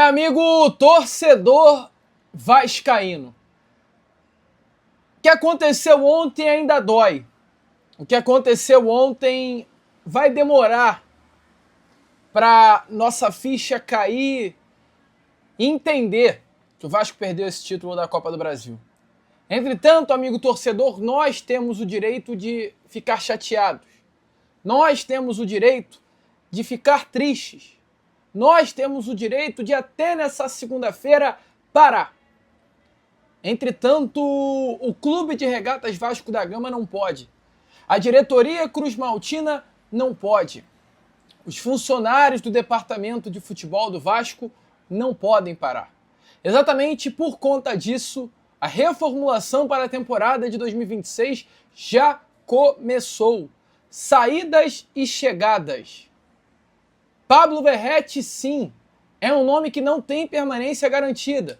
amigo torcedor vascaíno, o que aconteceu ontem ainda dói. O que aconteceu ontem vai demorar para nossa ficha cair e entender que o Vasco perdeu esse título da Copa do Brasil. Entretanto, amigo torcedor, nós temos o direito de ficar chateados. Nós temos o direito de ficar tristes. Nós temos o direito de até nessa segunda-feira parar. Entretanto, o Clube de Regatas Vasco da Gama não pode. A diretoria Cruz-Maltina não pode. Os funcionários do departamento de futebol do Vasco não podem parar. Exatamente por conta disso, a reformulação para a temporada de 2026 já começou. Saídas e chegadas. Pablo Verratti, sim, é um nome que não tem permanência garantida.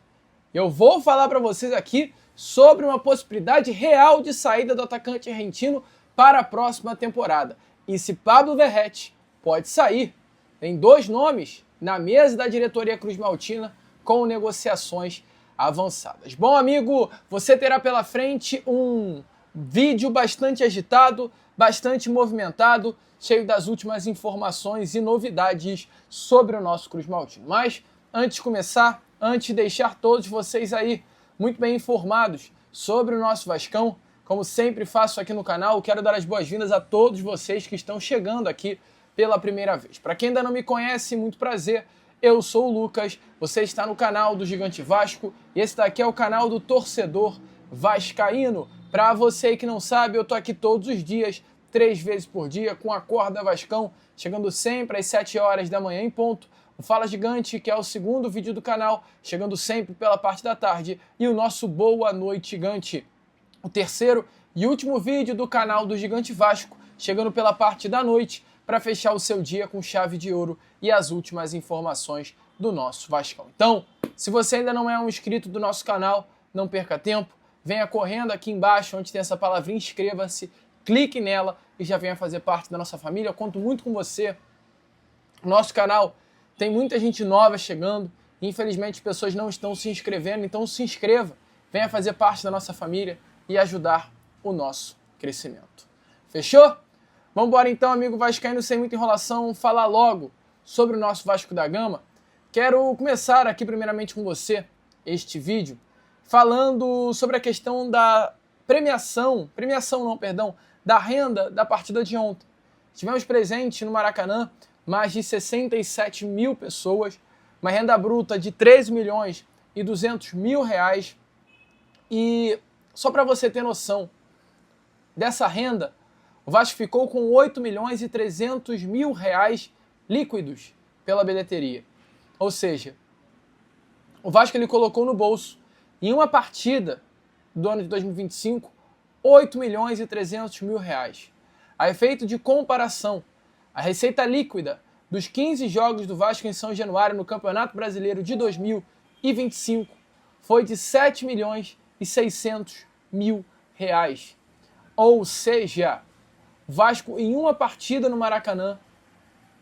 Eu vou falar para vocês aqui sobre uma possibilidade real de saída do atacante argentino para a próxima temporada. E se Pablo Verratti pode sair, tem dois nomes na mesa da diretoria Cruz-Maltina com negociações avançadas. Bom, amigo, você terá pela frente um vídeo bastante agitado, bastante movimentado, cheio das últimas informações e novidades sobre o nosso Cruz-Maltino. Mas, antes de começar, antes de deixar todos vocês aí muito bem informados sobre o nosso Vascão, como sempre faço aqui no canal, quero dar as boas-vindas a todos vocês que estão chegando aqui pela primeira vez. Para quem ainda não me conhece, muito prazer, eu sou o Lucas, você está no canal do Gigante Vasco e esse daqui é o canal do Torcedor Vascaíno. Para você que não sabe, eu tô aqui todos os dias, 3 vezes por dia, com a Acorda Vascão, chegando sempre às 7 horas da manhã em ponto. O Fala Gigante, que é o segundo vídeo do canal, chegando sempre pela parte da tarde. E o nosso Boa Noite Gigante, o terceiro e último vídeo do canal do Gigante Vasco, chegando pela parte da noite, para fechar o seu dia com chave de ouro e as últimas informações do nosso Vascão. Então, se você ainda não é um inscrito do nosso canal, não perca tempo, venha correndo aqui embaixo, onde tem essa palavrinha inscreva-se, clique nela e já venha fazer parte da nossa família. Eu conto muito com você. O nosso canal tem muita gente nova chegando, infelizmente as pessoas não estão se inscrevendo, então se inscreva, venha fazer parte da nossa família e ajudar o nosso crescimento. Fechou? Vamos embora então, amigo vascaíno, sem muita enrolação, falar logo sobre o nosso Vasco da Gama. Quero começar aqui primeiramente com você este vídeo, falando sobre a questão da da renda da partida de ontem. Tivemos presente no Maracanã mais de 67 mil pessoas, uma renda bruta de 13 milhões e 200 mil reais. E só para você ter noção dessa renda, o Vasco ficou com 8 milhões e 300 mil reais líquidos pela bilheteria. Ou seja, o Vasco ele colocou no bolso, em uma partida do ano de 2025, 8 milhões e 300 mil reais. A efeito de comparação, a receita líquida dos 15 jogos do Vasco em São Januário no Campeonato Brasileiro de 2025 foi de 7 milhões e 600 mil reais. Ou seja, o Vasco em uma partida no Maracanã,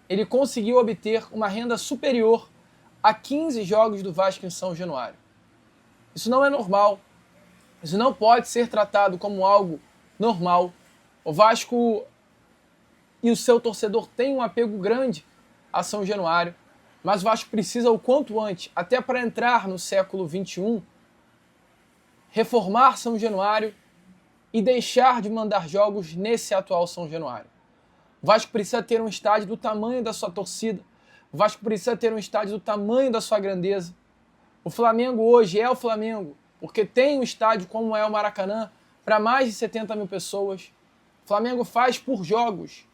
ele conseguiu obter uma renda superior a 15 jogos do Vasco em São Januário. Isso não é normal. Isso não pode ser tratado como algo normal. O Vasco e o seu torcedor têm um apego grande a São Januário, mas o Vasco precisa o quanto antes, até para entrar no século XXI, reformar São Januário e deixar de mandar jogos nesse atual São Januário. O Vasco precisa ter um estádio do tamanho da sua torcida. O Vasco precisa ter um estádio do tamanho da sua grandeza. O Flamengo hoje é o Flamengo porque tem um estádio como é o Maracanã para mais de 70 mil pessoas. O Flamengo faz por jogos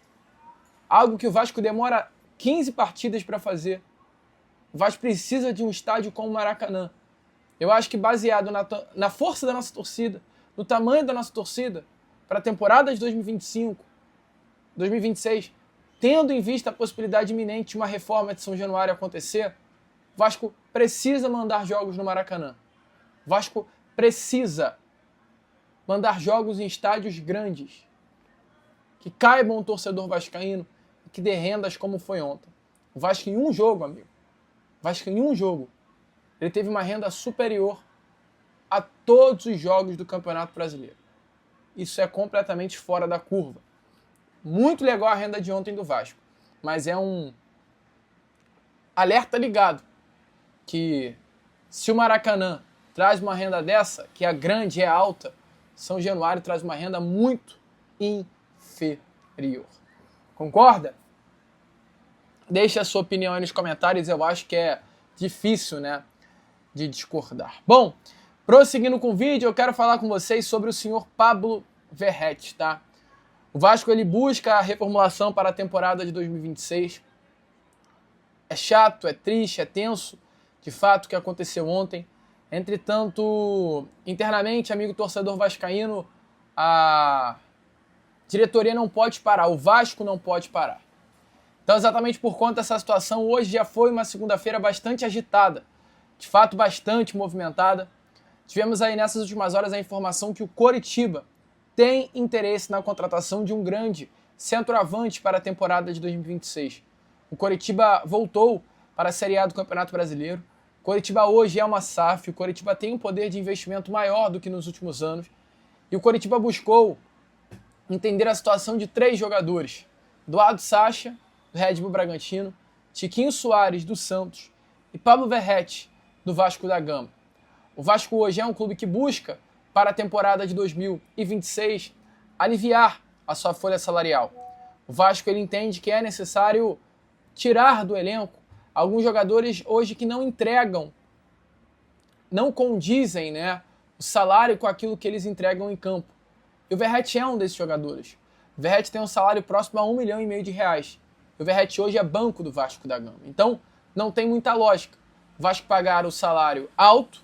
algo que o Vasco demora 15 partidas para fazer. O Vasco precisa de um estádio como o Maracanã. Eu acho que baseado na força da nossa torcida, no tamanho da nossa torcida, para a temporada de 2025, 2026, tendo em vista a possibilidade iminente de uma reforma de São Januário acontecer, o Vasco precisa mandar jogos no Maracanã. O Vasco precisa mandar jogos em estádios grandes, que caibam o torcedor vascaíno e que dê rendas como foi ontem. O Vasco em um jogo, amigo, o Vasco em um jogo ele teve uma renda superior a todos os jogos do Campeonato Brasileiro. Isso é completamente fora da curva. Muito legal a renda de ontem do Vasco, mas é um alerta ligado que se o Maracanã traz uma renda dessa, que é grande, é alta, São Januário traz uma renda muito inferior. Concorda? Deixe a sua opinião aí nos comentários, eu acho que é difícil, né, de discordar. Bom, prosseguindo com o vídeo, eu quero falar com vocês sobre o senhor Pablo Verratti, tá? O Vasco ele busca a reformulação para a temporada de 2026. É chato, é triste, é tenso, de fato, o que aconteceu ontem. Entretanto, internamente, amigo torcedor vascaíno, a diretoria não pode parar, o Vasco não pode parar. Então, exatamente por conta dessa situação, hoje já foi uma segunda-feira bastante agitada, de fato bastante movimentada. Tivemos aí nessas últimas horas a informação que o Coritiba tem interesse na contratação de um grande centroavante para a temporada de 2026. O Coritiba voltou para a Série A do Campeonato Brasileiro. O Coritiba hoje é uma SAF, o Coritiba tem um poder de investimento maior do que nos últimos anos. E o Coritiba buscou entender a situação de 3 jogadores. Eduardo Sacha, do Red Bull Bragantino, Tiquinho Soares, do Santos, e Pablo Verratti, do Vasco da Gama. O Vasco hoje é um clube que busca, para a temporada de 2026, aliviar a sua folha salarial. O Vasco ele entende que é necessário tirar do elenco alguns jogadores hoje que não entregam, não condizem, né, o salário com aquilo que eles entregam em campo. E o Verratti é um desses jogadores. O Verratti tem um salário próximo a R$1,5 milhão. O Verratti hoje é banco do Vasco da Gama. Então, não tem muita lógica. O Vasco pagar o salário alto,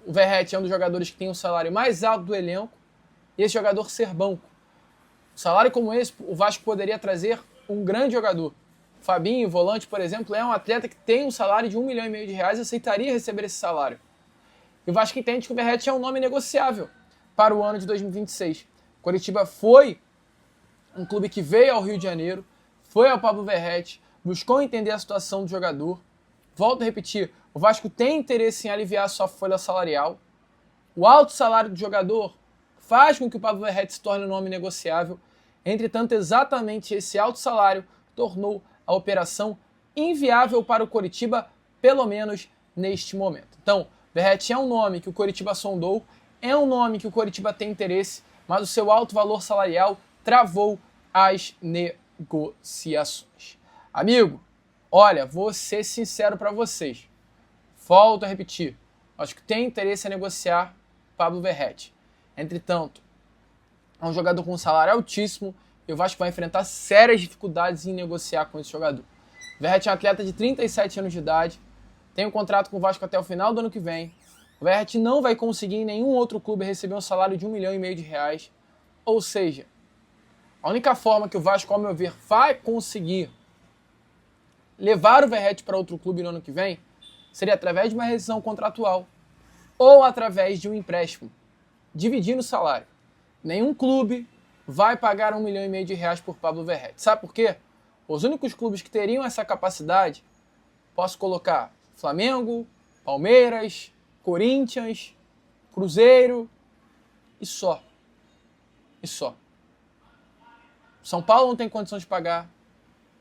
o Verratti é um dos jogadores que tem o salário mais alto do elenco, e esse jogador ser banco. Um salário como esse, o Vasco poderia trazer um grande jogador. Fabinho, volante, por exemplo, é um atleta que tem um salário de R$1,5 milhão e aceitaria receber esse salário. E o Vasco entende que o Verratti é um nome negociável para o ano de 2026. Coritiba foi um clube que veio ao Rio de Janeiro, foi ao Pablo Verratti, buscou entender a situação do jogador. Volto a repetir, o Vasco tem interesse em aliviar sua folha salarial. O alto salário do jogador faz com que o Pablo Verratti se torne um nome negociável. Entretanto, exatamente esse alto salário tornou a operação inviável para o Coritiba, pelo menos neste momento. Então, Verratti é um nome que o Coritiba sondou, é um nome que o Coritiba tem interesse, mas o seu alto valor salarial travou as negociações. Amigo, olha, vou ser sincero para vocês. Volto a repetir, acho que tem interesse em negociar Pablo Verratti. Entretanto, é um jogador com um salário altíssimo e o Vasco vai enfrentar sérias dificuldades em negociar com esse jogador. Verratti é um atleta de 37 anos de idade, tem um contrato com o Vasco até o final do ano que vem. O Verratti não vai conseguir em nenhum outro clube receber um salário de R$1,5 milhão. Ou seja, a única forma que o Vasco, ao meu ver, vai conseguir levar o Verratti para outro clube no ano que vem seria através de uma rescisão contratual ou através de um empréstimo, dividindo o salário. Nenhum clube vai pagar R$1,5 milhão por Pablo Verratti. Sabe por quê? Os únicos clubes que teriam essa capacidade, posso colocar Flamengo, Palmeiras, Corinthians, Cruzeiro e só. E só. São Paulo não tem condição de pagar.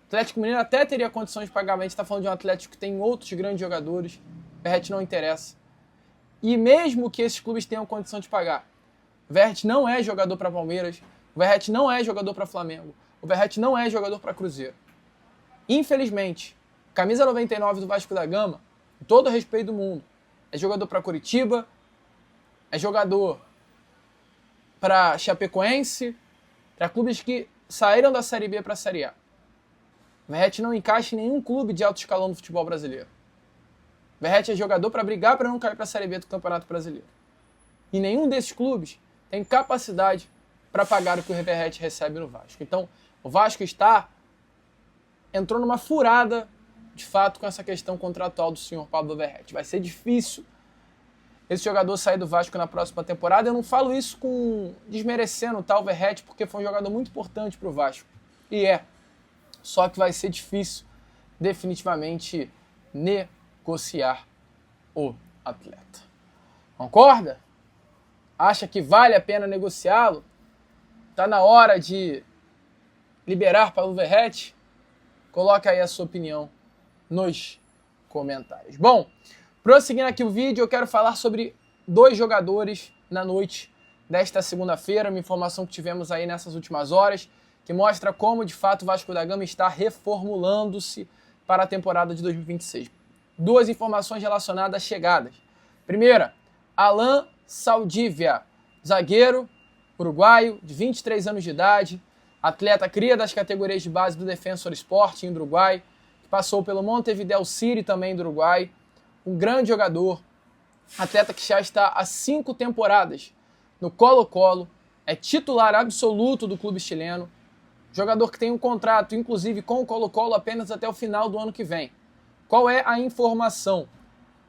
Atlético Mineiro até teria condições de pagar, mas a gente está falando de um Atlético que tem outros grandes jogadores. Verratti não interessa. E mesmo que esses clubes tenham condição de pagar, o Verratti não é jogador para Palmeiras, o Verratti não é jogador para Flamengo, o Verratti não é jogador para Cruzeiro. Infelizmente, camisa 99 do Vasco da Gama, com todo o respeito do mundo, é jogador para Coritiba, é jogador para Chapecoense, para clubes que saíram da Série B para a Série A. O Verratti não encaixa em nenhum clube de alto escalão do futebol brasileiro. O Verratti é jogador para brigar para não cair para a Série B do Campeonato Brasileiro. E nenhum desses clubes tem capacidade para pagar o que o Verratti recebe no Vasco. Então, o Vasco entrou numa furada, de fato, com essa questão contratual do senhor Pablo Verratti. Vai ser difícil esse jogador sair do Vasco na próxima temporada. Eu não falo isso desmerecendo o tal Verratti, porque foi um jogador muito importante para o Vasco. E só que vai ser difícil, definitivamente, negociar o atleta. Concorda? Acha que vale a pena negociá-lo? Está na hora de liberar Paulo Verratti? Coloca aí a sua opinião nos comentários. Bom, prosseguindo aqui o vídeo, eu quero falar sobre 2 jogadores na noite desta segunda-feira, uma informação que tivemos aí nessas últimas horas, que mostra como, de fato, o Vasco da Gama está reformulando-se para a temporada de 2026. 2 informações relacionadas às chegadas. Primeira, Alan Saldívia, zagueiro uruguaio, de 23 anos de idade, atleta cria das categorias de base do Defensor Sporting do Uruguai, que passou pelo Montevideo City também do Uruguai, um grande jogador, atleta que já está há 5 temporadas no Colo-Colo, é titular absoluto do clube chileno, jogador que tem um contrato, inclusive, com o Colo-Colo apenas até o final do ano que vem. Qual é a informação?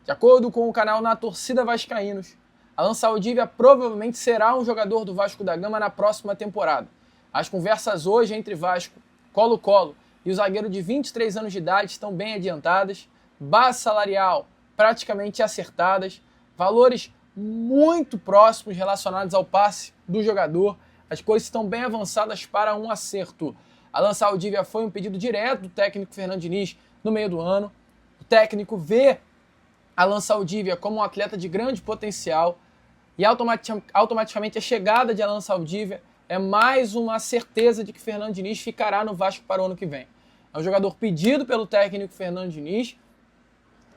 De acordo com o canal Na Torcida Vascaínos, Alan Saldívia provavelmente será um jogador do Vasco da Gama na próxima temporada. As conversas hoje entre Vasco, Colo-Colo e o zagueiro de 23 anos de idade estão bem adiantadas, base salarial praticamente acertadas, valores muito próximos relacionados ao passe do jogador, as coisas estão bem avançadas para um acerto. Alan Saldívia foi um pedido direto do técnico Fernando Diniz no meio do ano. O técnico vê Alan Saldívia como um atleta de grande potencial e automaticamente a chegada de Alan Saldívia é mais uma certeza de que Fernando Diniz ficará no Vasco para o ano que vem. É um jogador pedido pelo técnico Fernando Diniz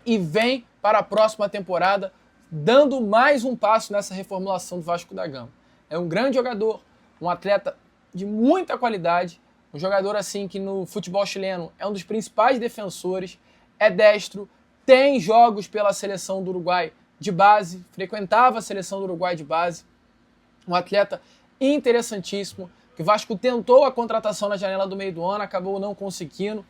e vem para a próxima temporada dando mais um passo nessa reformulação do Vasco da Gama. É um grande jogador, um atleta de muita qualidade, um jogador assim que no futebol chileno é um dos principais defensores, é destro, tem jogos pela seleção do Uruguai de base, frequentava a seleção do Uruguai de base, um atleta interessantíssimo, que o Vasco tentou a contratação na janela do meio do ano, acabou não conseguindo,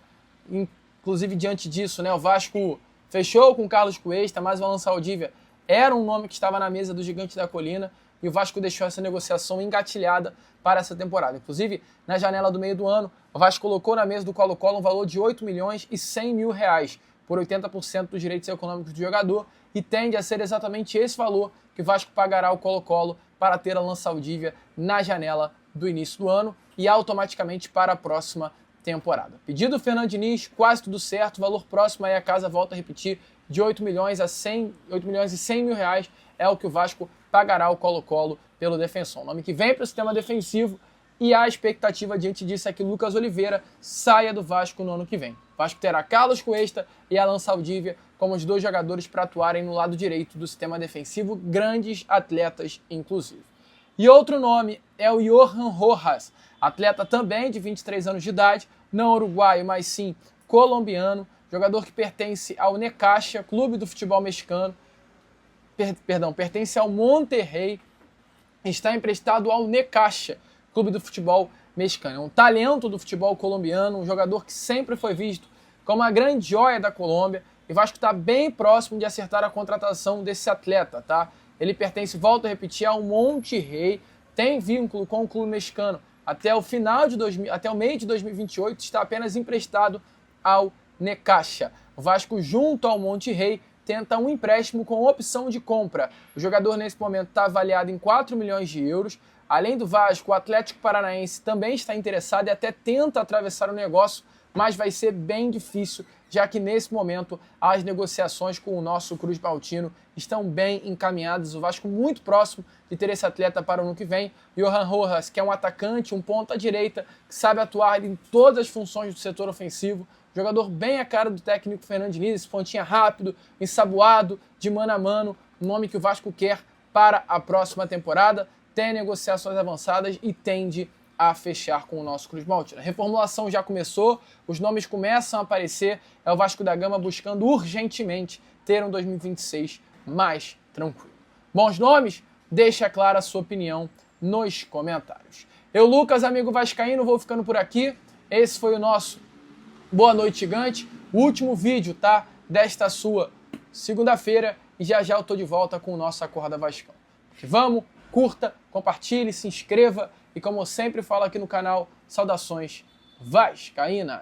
inclusive diante disso, né, o Vasco fechou com o Carlos Cuesta, mas o Alan Saldívia era um nome que estava na mesa do Gigante da Colina, e o Vasco deixou essa negociação engatilhada para essa temporada. Inclusive, na janela do meio do ano, o Vasco colocou na mesa do Colo-Colo um valor de 8 milhões e 100 mil reais por 80% dos direitos econômicos do jogador, e tende a ser exatamente esse valor que o Vasco pagará ao Colo-Colo para ter Alan Saldívia na janela do início do ano e automaticamente para a próxima temporada. Pedido do Fernando Diniz, quase tudo certo, valor próximo aí a casa, volta a repetir, de 8 milhões e 100 mil reais é o que o Vasco pagará ao Colo-Colo pelo defensor. O nome que vem para o sistema defensivo, e a expectativa diante disso é que Lucas Oliveira saia do Vasco no ano que vem. O Vasco terá Carlos Cuesta e Alan Saldívia como os 2 jogadores para atuarem no lado direito do sistema defensivo, grandes atletas inclusive. E outro nome é o Johan Rojas, atleta também de 23 anos de idade, não uruguaio, mas sim colombiano, jogador que pertence ao Necaxa, clube do futebol mexicano, pertence ao Monterrey, está emprestado ao Necaxa, clube do futebol mexicano. É um talento do futebol colombiano, um jogador que sempre foi visto como uma grande joia da Colômbia, e o Vasco está bem próximo de acertar a contratação desse atleta, tá? Ele pertence, volto a repetir, ao Monterrey, tem vínculo com o clube mexicano até o meio de 2028, está apenas emprestado ao Necaxa. O Vasco, junto ao Monterrey, tenta um empréstimo com opção de compra. O jogador, nesse momento, está avaliado em 4 milhões de euros. Além do Vasco, o Atlético Paranaense também está interessado e até tenta atravessar o negócio, mas vai ser bem difícil, já que nesse momento as negociações com o nosso Cruz Maltino estão bem encaminhadas. O Vasco muito próximo de ter esse atleta para o ano que vem. Johan Rojas, que é um atacante, um ponta-direita, que sabe atuar em todas as funções do setor ofensivo. Jogador bem a cara do técnico Fernando Diniz, esse pontinha rápido, ensaboado, de mano a mano, o nome que o Vasco quer para a próxima temporada. Tem negociações avançadas e tende a fechar com o nosso Cruz Maltino. A reformulação já começou, os nomes começam a aparecer, é o Vasco da Gama buscando urgentemente ter um 2026 mais tranquilo. Bons nomes? Deixa clara a sua opinião nos comentários. Eu, Lucas, amigo vascaíno, vou ficando por aqui. Esse foi o nosso Boa Noite Gigante, o último vídeo, tá? Desta sua segunda-feira, e já já eu tô de volta com o nosso Acorda Vascão. Vamos, curta, compartilhe, se inscreva e, como eu sempre falo aqui no canal, saudações vascaínas.